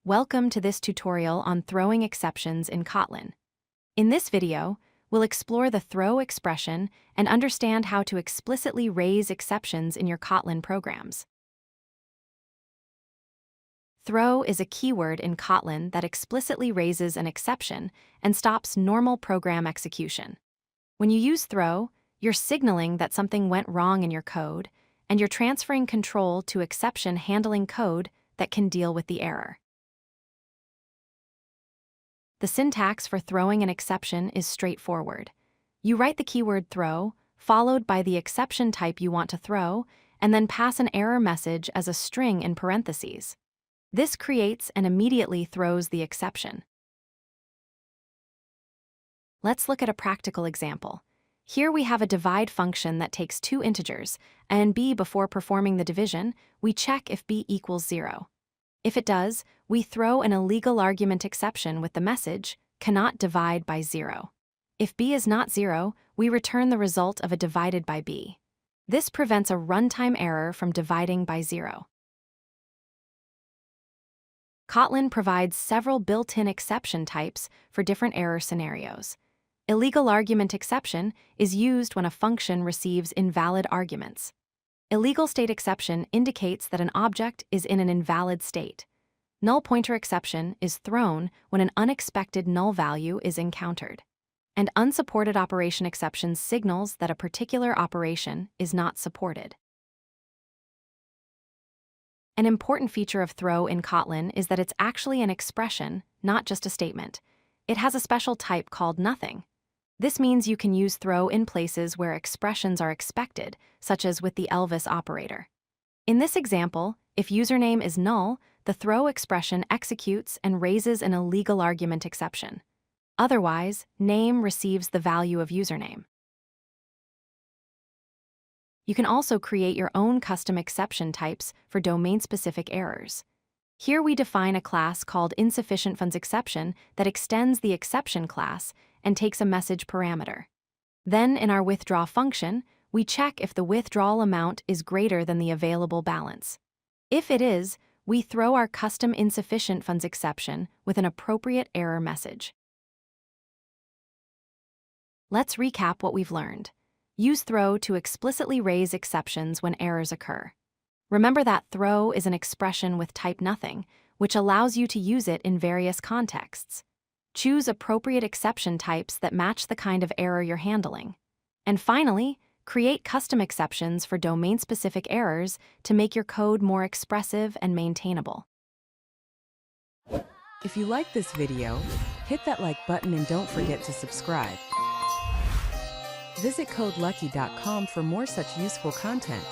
Welcome to this tutorial on throwing exceptions in Kotlin. In this video, we'll explore the throw expression and understand how to explicitly raise exceptions in your Kotlin programs. Throw is a keyword in Kotlin that explicitly raises an exception and stops normal program execution. When you use throw, you're signaling that something went wrong in your code, and you're transferring control to exception handling code that can deal with the error. The syntax for throwing an exception is straightforward. You write the keyword throw, followed by the exception type you want to throw, and then pass an error message as a string in parentheses. This creates and immediately throws the exception. Let's look at a practical example. Here we have a divide function that takes two integers, a and b. Before performing the division, we check if b equals 0. If it does, we throw an illegal argument exception with the message, cannot divide by 0. If b is not 0, we return the result of a divided by b. This prevents a runtime error from dividing by 0. Kotlin provides several built-in exception types for different error scenarios. Illegal argument exception is used when a function receives invalid arguments. Illegal state exception indicates that an object is in an invalid state. Null pointer exception is thrown when an unexpected null value is encountered. And unsupported operation exception signals that a particular operation is not supported. An important feature of throw in Kotlin is that it's actually an expression, not just a statement. It has a special type called nothing. This means you can use throw in places where expressions are expected, such as with the Elvis operator. In this example, if username is null, the throw expression executes and raises an illegal argument exception. Otherwise, name receives the value of username. You can also create your own custom exception types for domain-specific errors. Here we define a class called insufficient funds exception that extends the exception class and takes a message parameter. Then in our withdraw function, we check if the withdrawal amount is greater than the available balance. If it is, we throw our custom insufficient funds exception with an appropriate error message. Let's recap what we've learned. Use throw to explicitly raise exceptions when errors occur. Remember that throw is an expression with type nothing, which allows you to use it in various contexts. Choose appropriate exception types that match the kind of error you're handling. And finally, create custom exceptions for domain-specific errors to make your code more expressive and maintainable. If you like this video, hit that like button and don't forget to subscribe. Visit codelucky.com for more such useful content.